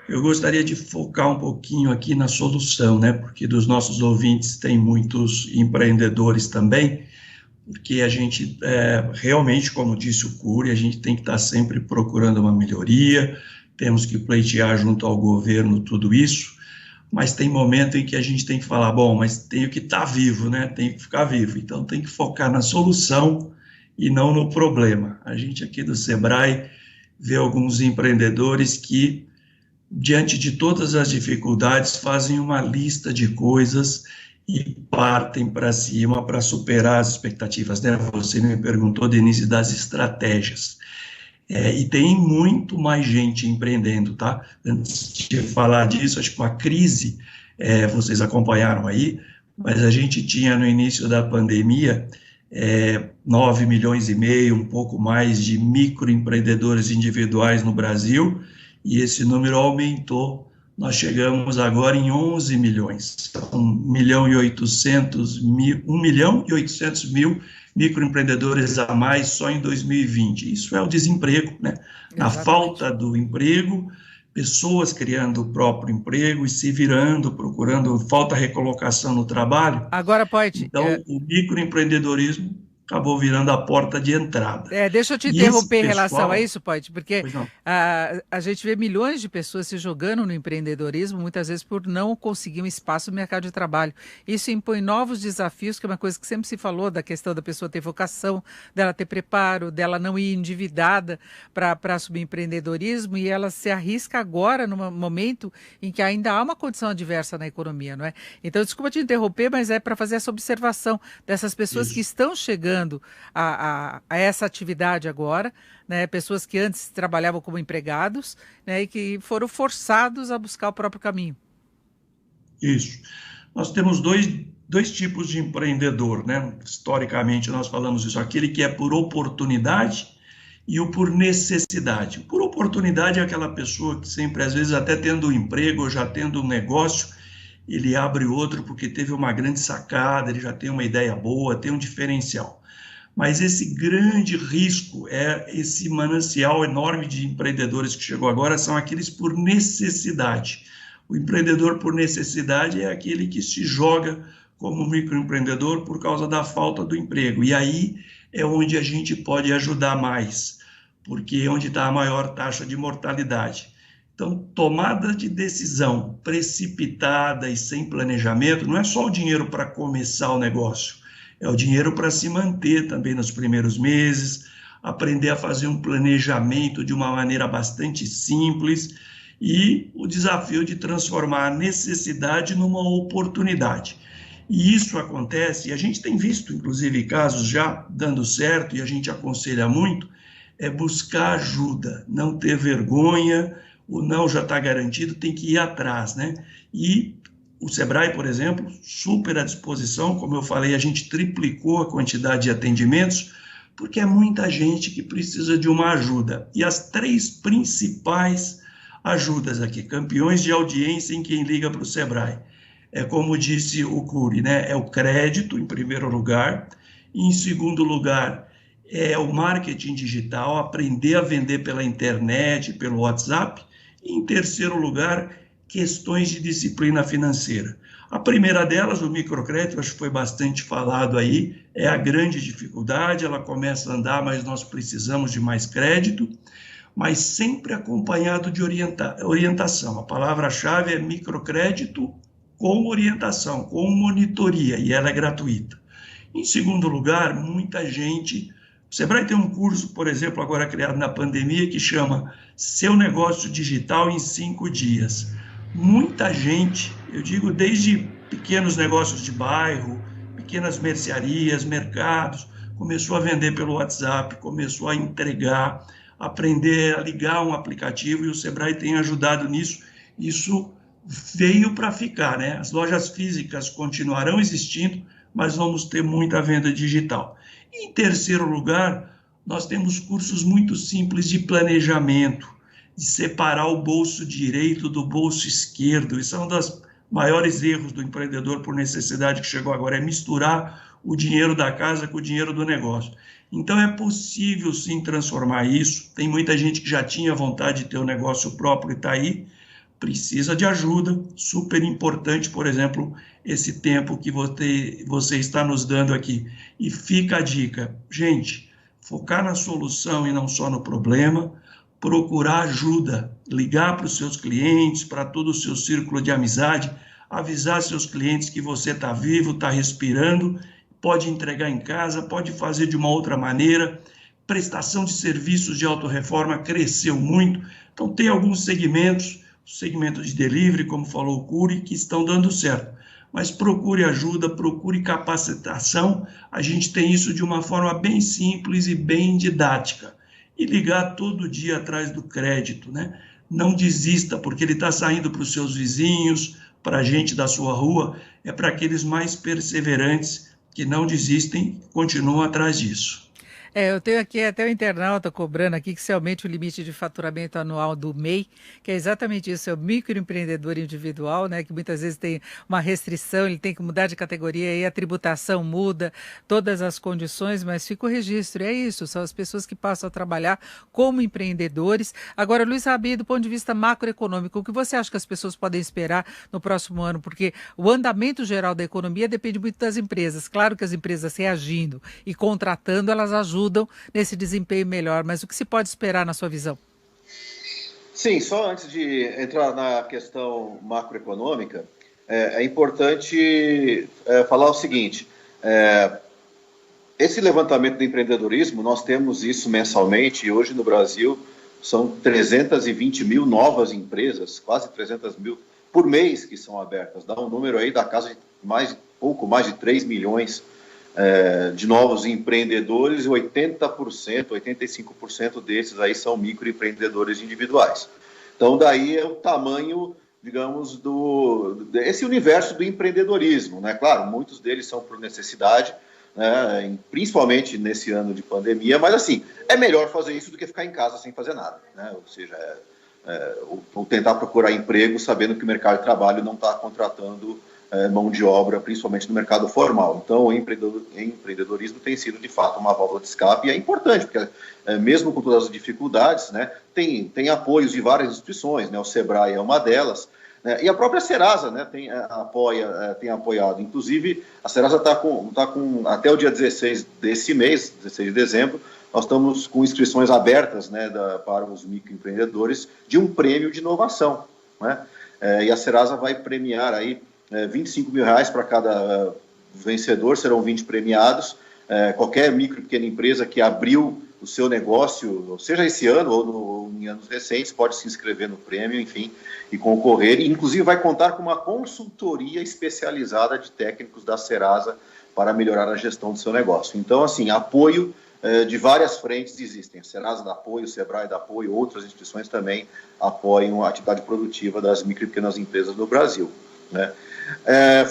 Eu gostaria de focar um pouquinho aqui na solução, né? Porque dos nossos ouvintes tem muitos empreendedores também, porque a gente realmente, como disse o Cury, a gente tem que estar sempre procurando uma melhoria, temos que pleitear junto ao governo tudo isso, mas tem momento em que a gente tem que falar, bom, mas tenho que estar vivo, né? Tenho que ficar vivo, então tem que focar na solução e não no problema. A gente aqui do Sebrae vê alguns empreendedores que, diante de todas as dificuldades, fazem uma lista de coisas e partem para cima para superar as expectativas, né? Você me perguntou, Denise, das estratégias. E tem muito mais gente empreendendo, tá? Antes de falar disso, acho que com a crise, vocês acompanharam aí, mas a gente tinha no início da pandemia 9,5 milhões, um pouco mais de microempreendedores individuais no Brasil, e esse número aumentou, nós chegamos agora em 11 milhões, 1 milhão e 800 mil microempreendedores a mais só em 2020. Isso é o desemprego, né? Na falta do emprego, pessoas criando o próprio emprego e se virando, procurando, falta recolocação no trabalho. Agora, Poit, então, o microempreendedorismo acabou virando a porta de entrada. Deixa eu te interromper em relação a isso, Poit, porque a gente vê milhões de pessoas se jogando no empreendedorismo, muitas vezes por não conseguir um espaço no mercado de trabalho. Isso impõe novos desafios, que é uma coisa que sempre se falou, da questão da pessoa ter vocação, dela ter preparo, dela não ir endividada para assumir empreendedorismo, e ela se arrisca agora, num momento em que ainda há uma condição adversa na economia, não é? Então, desculpa te interromper, mas é para fazer essa observação dessas pessoas que estão chegando a essa atividade agora, né? Pessoas que antes trabalhavam como empregados, né? E que foram forçados a buscar o próprio caminho. Isso. Nós temos dois tipos de empreendedor, né? Historicamente nós falamos isso, aquele que é por oportunidade e o por necessidade. Por oportunidade é aquela pessoa que sempre, às vezes, até tendo um emprego ou já tendo um negócio, ele abre outro porque teve uma grande sacada, ele já tem uma ideia boa, tem um diferencial. Mas esse grande risco, esse manancial enorme de empreendedores que chegou agora, são aqueles por necessidade. O empreendedor por necessidade é aquele que se joga como microempreendedor por causa da falta do emprego. E aí é onde a gente pode ajudar mais, porque é onde está a maior taxa de mortalidade. Então, tomada de decisão precipitada e sem planejamento não é só o dinheiro para começar o negócio, é o dinheiro para se manter também nos primeiros meses, aprender a fazer um planejamento de uma maneira bastante simples e o desafio de transformar a necessidade numa oportunidade. E isso acontece, e a gente tem visto, inclusive, casos já dando certo, e a gente aconselha muito, é buscar ajuda, não ter vergonha, o não já está garantido, tem que ir atrás, né? E o Sebrae, por exemplo, super à disposição, como eu falei, a gente triplicou a quantidade de atendimentos, porque é muita gente que precisa de uma ajuda. E as 3 principais ajudas aqui, campeões de audiência em quem liga para o Sebrae, é como disse o Cury, né? É o crédito, em primeiro lugar, e em segundo lugar, é o marketing digital, aprender a vender pela internet, pelo WhatsApp, e em terceiro lugar, questões de disciplina financeira. A primeira delas, o microcrédito, acho que foi bastante falado aí, é a grande dificuldade, ela começa a andar, mas nós precisamos de mais crédito, mas sempre acompanhado de orientação. A palavra-chave é microcrédito com orientação, com monitoria, e ela é gratuita. Em segundo lugar, muita gente... O Sebrae tem um curso, por exemplo, agora criado na pandemia, que chama Seu Negócio Digital em 5 Dias. Muita gente, eu digo desde pequenos negócios de bairro, pequenas mercearias, mercados, começou a vender pelo WhatsApp, começou a entregar, aprender a ligar um aplicativo, e o Sebrae tem ajudado nisso. Isso veio para ficar, né? As lojas físicas continuarão existindo, mas vamos ter muita venda digital. Em terceiro lugar, nós temos cursos muito simples de planejamento, de separar o bolso direito do bolso esquerdo. Isso é um dos maiores erros do empreendedor por necessidade que chegou agora, é misturar o dinheiro da casa com o dinheiro do negócio. Então é possível sim transformar isso. Tem muita gente que já tinha vontade de ter um negócio próprio e está aí, precisa de ajuda, super importante, por exemplo, esse tempo que você está nos dando aqui. E fica a dica, gente, focar na solução e não só no problema, procurar ajuda, ligar para os seus clientes, para todo o seu círculo de amizade, avisar seus clientes que você está vivo, está respirando, pode entregar em casa, pode fazer de uma outra maneira. Prestação de serviços de autorreforma cresceu muito, então tem alguns segmentos de delivery, como falou o Cury, que estão dando certo. Mas procure ajuda, procure capacitação, a gente tem isso de uma forma bem simples e bem didática. E ligar todo dia atrás do crédito, né? Não desista, porque ele está saindo para os seus vizinhos, para a gente da sua rua, é para aqueles mais perseverantes que não desistem, continuam atrás disso. Eu tenho aqui até o internauta cobrando aqui que se aumente o limite de faturamento anual do MEI, que é exatamente isso, é o microempreendedor individual, né, que muitas vezes tem uma restrição, ele tem que mudar de categoria, aí a tributação muda, todas as condições, mas fica o registro, é isso, são as pessoas que passam a trabalhar como empreendedores. Agora, Luiz Rabi, do ponto de vista macroeconômico, o que você acha que as pessoas podem esperar no próximo ano? Porque o andamento geral da economia depende muito das empresas. Claro que as empresas reagindo e contratando, elas ajudam nesse desempenho melhor, mas o que se pode esperar na sua visão? Sim, só antes de entrar na questão macroeconômica, é importante falar o seguinte, esse levantamento do empreendedorismo, nós temos isso mensalmente, e hoje no Brasil são 320 mil novas empresas, quase 300 mil por mês que são abertas, dá um número aí da casa de pouco mais de 3 milhões de novos empreendedores, e 80%, 85% desses aí são microempreendedores individuais. Então, daí é o tamanho, digamos, desse universo do empreendedorismo, né? Claro, muitos deles são por necessidade, né? Principalmente nesse ano de pandemia, mas assim, é melhor fazer isso do que ficar em casa sem fazer nada, né? Ou seja, ou tentar procurar emprego sabendo que o mercado de trabalho não está contratando mão de obra, principalmente no mercado formal. Então, o empreendedorismo tem sido, de fato, uma válvula de escape, e é importante, porque mesmo com todas as dificuldades, né, tem apoios de várias instituições, né, o Sebrae é uma delas, né, e a própria Serasa, né, tem apoiado. Inclusive, a Serasa está com, até o dia 16 desse mês, 16 de dezembro, nós estamos com inscrições abertas, né, para os microempreendedores de um prêmio de inovação, né? E a Serasa vai premiar aí R$25 mil para cada vencedor, serão 20 premiados. Qualquer micro e pequena empresa que abriu o seu negócio, seja esse ano ou em anos recentes, pode se inscrever no prêmio, enfim, e concorrer. E, inclusive, vai contar com uma consultoria especializada de técnicos da Serasa para melhorar a gestão do seu negócio. Então, assim, apoio de várias frentes existem. A Serasa dá apoio, o Sebrae dá apoio, outras instituições também apoiam a atividade produtiva das micro e pequenas empresas no Brasil, né?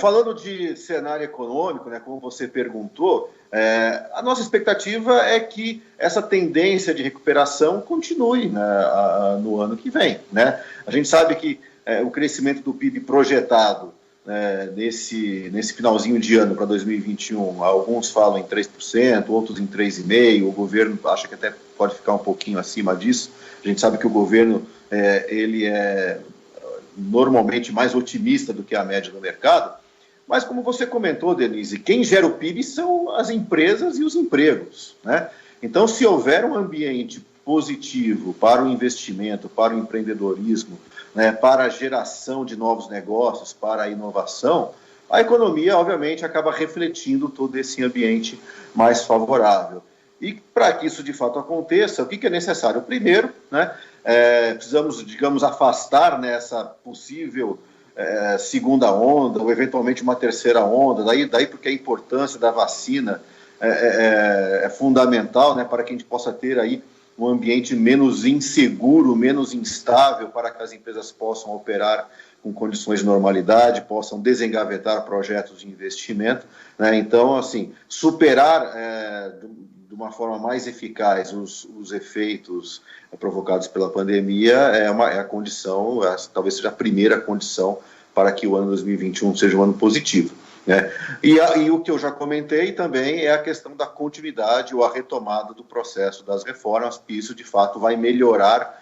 Falando de cenário econômico, né, como você perguntou, a nossa expectativa é que essa tendência de recuperação continue, né, no ano que vem, né? A gente sabe que o crescimento do PIB projetado nesse finalzinho de ano para 2021, alguns falam em 3%, outros em 3,5%, o governo acha que até pode ficar um pouquinho acima disso. A gente sabe que o governo ele é normalmente mais otimista do que a média do mercado, mas como você comentou, Denise, quem gera o PIB são as empresas e os empregos, né? Então, se houver um ambiente positivo para o investimento, para o empreendedorismo, né, para a geração de novos negócios, para a inovação, a economia, obviamente, acaba refletindo todo esse ambiente mais favorável. E para que isso de fato aconteça, o que é necessário? Primeiro, né, precisamos, digamos, afastar nessa possível segunda onda, ou eventualmente uma terceira onda, daí porque a importância da vacina é fundamental, né, para que a gente possa ter aí um ambiente menos inseguro, menos instável, para que as empresas possam operar com condições de normalidade, possam desengavetar projetos de investimento, né? Então, assim, superar de uma forma mais eficaz os efeitos provocados pela pandemia é a condição, talvez seja a primeira condição para que o ano 2021 seja um ano positivo, né? E o que eu já comentei também é a questão da continuidade ou a retomada do processo das reformas, que isso de fato vai melhorar,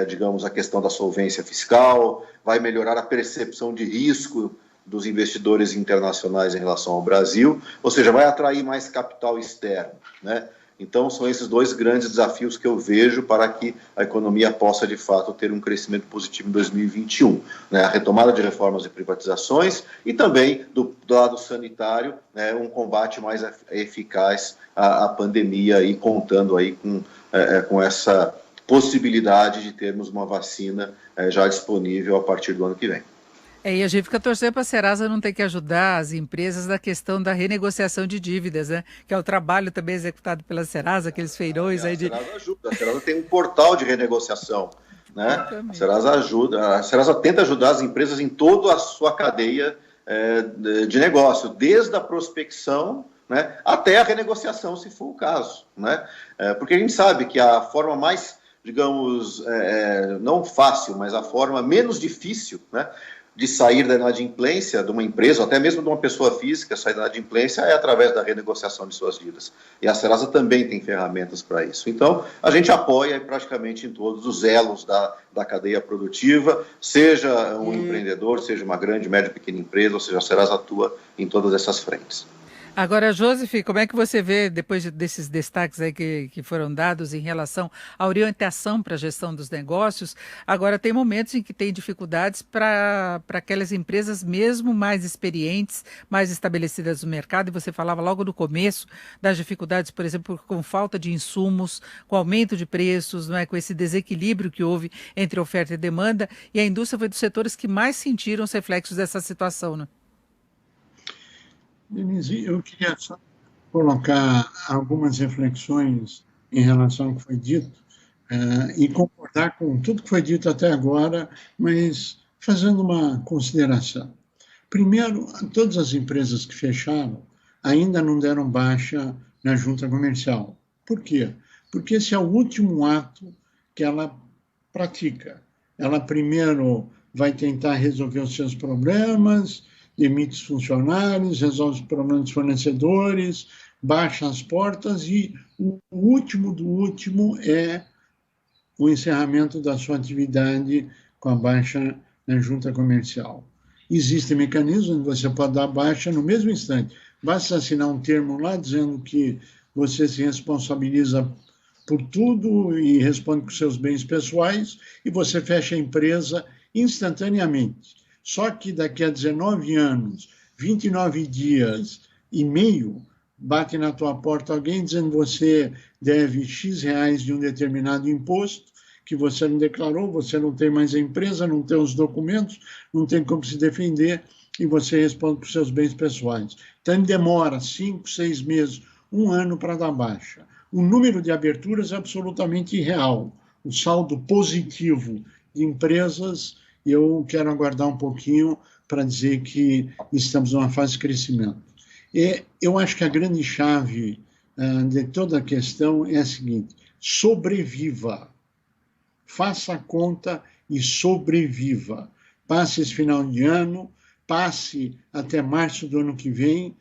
digamos, a questão da solvência fiscal, vai melhorar a percepção de risco dos investidores internacionais em relação ao Brasil, ou seja, vai atrair mais capital externo, né? Então, são esses dois grandes desafios que eu vejo para que a economia possa, de fato, ter um crescimento positivo em 2021. Né? A retomada de reformas e privatizações e também, do lado sanitário, né, um combate mais eficaz à pandemia e contando aí com essa possibilidade de termos uma vacina já disponível a partir do ano que vem. E a gente fica torcendo para a Serasa não ter que ajudar as empresas na questão da renegociação de dívidas, né? Que é o trabalho também executado pela Serasa, aqueles feirões aí de... A Serasa ajuda, a Serasa tem um portal de renegociação, né? A Serasa ajuda, a Serasa tenta ajudar as empresas em toda a sua cadeia de negócio, desde a prospecção, né, até a renegociação, se for o caso, né? Porque a gente sabe que a forma mais, digamos, não fácil, mas a forma menos difícil, né, de sair da inadimplência de uma empresa, ou até mesmo de uma pessoa física, sair da inadimplência é através da renegociação de suas dívidas. E a Serasa também tem ferramentas para isso. Então, a gente apoia praticamente em todos os elos da cadeia produtiva, seja um empreendedor, seja uma grande, média, pequena empresa, ou seja, a Serasa atua em todas essas frentes. Agora, Joseph, como é que você vê, depois desses destaques aí que foram dados em relação à orientação para a gestão dos negócios, agora tem momentos em que tem dificuldades para aquelas empresas mesmo mais experientes, mais estabelecidas no mercado, e você falava logo no começo das dificuldades, por exemplo, com falta de insumos, com aumento de preços, não é, com esse desequilíbrio que houve entre oferta e demanda, e a indústria foi dos setores que mais sentiram os reflexos dessa situação, né? Denise, eu queria só colocar algumas reflexões em relação ao que foi dito e concordar com tudo que foi dito até agora, mas fazendo uma consideração. Primeiro, todas as empresas que fecharam ainda não deram baixa na junta comercial. Por quê? Porque esse é o último ato que ela pratica. Ela primeiro vai tentar resolver os seus problemas, demite os funcionários, resolve os problemas dos fornecedores, baixa as portas e o último do último é o encerramento da sua atividade com a baixa na junta comercial. Existem mecanismos onde você pode dar baixa no mesmo instante. Basta assinar um termo lá dizendo que você se responsabiliza por tudo e responde com seus bens pessoais e você fecha a empresa instantaneamente. Só que daqui a 19 anos, 29 dias e meio, bate na tua porta alguém dizendo que você deve X reais de um determinado imposto, que você não declarou, você não tem mais a empresa, não tem os documentos, não tem como se defender, e você responde com seus bens pessoais. Então, demora 5, 6 meses, 1 ano para dar baixa. O número de aberturas é absolutamente irreal. O saldo positivo de empresas, eu quero aguardar um pouquinho para dizer que estamos numa fase de crescimento. E eu acho que a grande chave de toda a questão é a seguinte: sobreviva. Faça a conta e sobreviva. Passe esse final de ano, passe até março do ano que vem.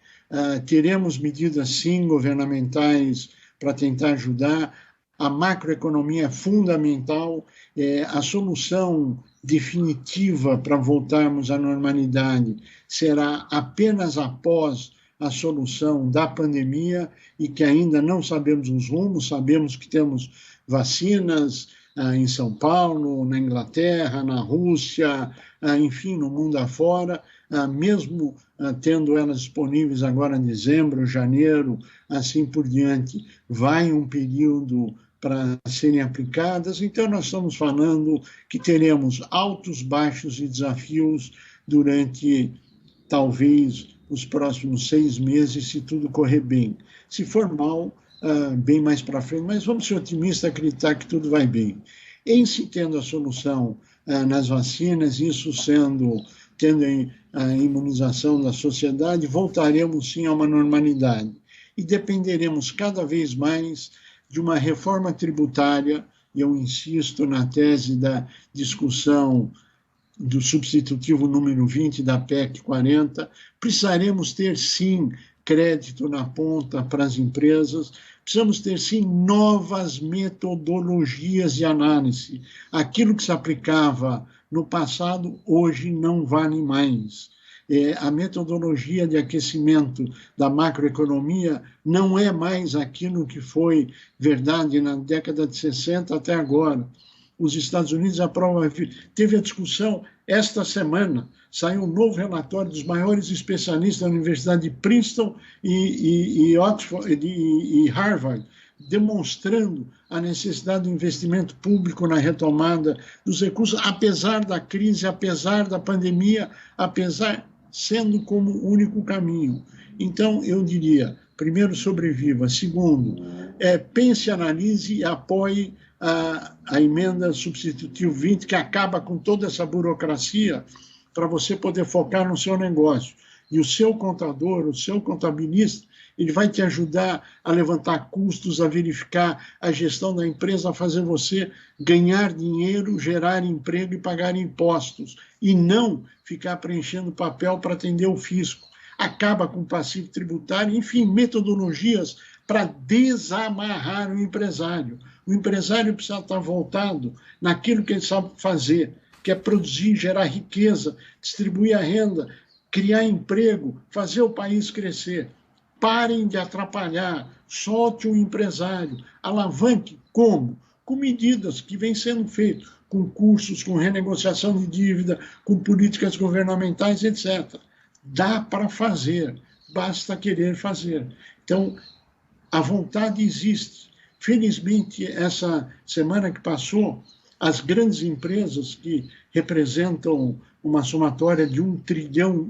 Teremos medidas, sim, governamentais para tentar ajudar. A macroeconomia é fundamental. A solução definitiva para voltarmos à normalidade será apenas após a solução da pandemia, e que ainda não sabemos os rumos. Sabemos que temos vacinas em São Paulo, na Inglaterra, na Rússia, enfim, no mundo afora, mesmo tendo elas disponíveis agora em dezembro, janeiro, assim por diante, vai um período para serem aplicadas. Então, nós estamos falando que teremos altos, baixos e desafios durante, talvez, os próximos 6 meses, se tudo correr bem. Se for mal, bem mais para frente, mas vamos ser otimistas, acreditar que tudo vai bem. Em se tendo a solução nas vacinas, isso tendo a imunização da sociedade, voltaremos sim a uma normalidade. E dependeremos cada vez mais de uma reforma tributária, e eu insisto na tese da discussão do substitutivo número 20 da PEC 40, precisaremos ter sim crédito na ponta para as empresas, precisamos ter, sim, novas metodologias de análise. Aquilo que se aplicava no passado, hoje não vale mais. A metodologia de aquecimento da macroeconomia não é mais aquilo que foi verdade na década de 60 até agora. Os Estados Unidos aprovam, teve a discussão esta semana, saiu um novo relatório dos maiores especialistas da Universidade de Princeton e Oxford e Harvard, demonstrando a necessidade do investimento público na retomada dos recursos, apesar da crise, apesar da pandemia, sendo como o único caminho. Então, eu diria, primeiro, sobreviva. Segundo, pense, analise e apoie a emenda substitutiva 20, que acaba com toda essa burocracia para você poder focar no seu negócio. E o seu contador, o seu contabilista, ele vai te ajudar a levantar custos, a verificar a gestão da empresa, a fazer você ganhar dinheiro, gerar emprego e pagar impostos, e não ficar preenchendo papel para atender o fisco. Acaba com o passivo tributário, enfim, metodologias para desamarrar o empresário. O empresário precisa estar voltado naquilo que ele sabe fazer, que é produzir, gerar riqueza, distribuir a renda, criar emprego, fazer o país crescer. Parem de atrapalhar, solte o empresário, alavanque. Como? Com medidas que vêm sendo feitas, com cursos, com renegociação de dívida, com políticas governamentais, etc. Dá para fazer, basta querer fazer. Então, a vontade existe. Felizmente, essa semana que passou, as grandes empresas que representam uma somatória de 1,3 trilhão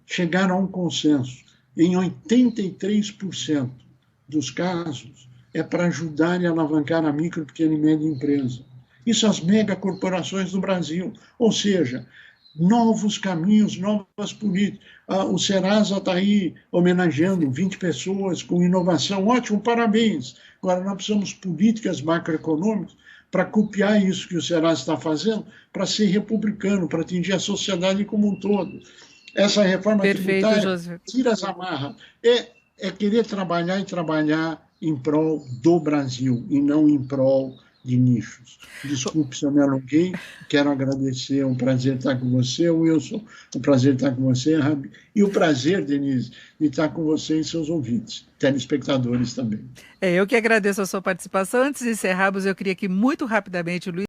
chegaram a um consenso. Em 83% dos casos, é para ajudar e alavancar a micro, pequena e média empresa. Isso as megacorporações do Brasil. Ou seja, novos caminhos, novas políticas. O Serasa está aí homenageando 20 pessoas com inovação. Ótimo, parabéns. Agora, nós precisamos de políticas macroeconômicas para copiar isso que o Serasa está fazendo, para ser republicano, para atingir a sociedade como um todo. Essa reforma tributária tira as amarras. É querer trabalhar e trabalhar em prol do Brasil, e não em prol de nichos. Desculpe se eu me alonguei, quero agradecer, é um prazer estar com você, Wilson, um prazer estar com você, Rabi, e o prazer, Denise, de estar com você e seus ouvintes, telespectadores também. Eu que agradeço a sua participação. Antes de encerrarmos, eu queria que muito rapidamente o Luiz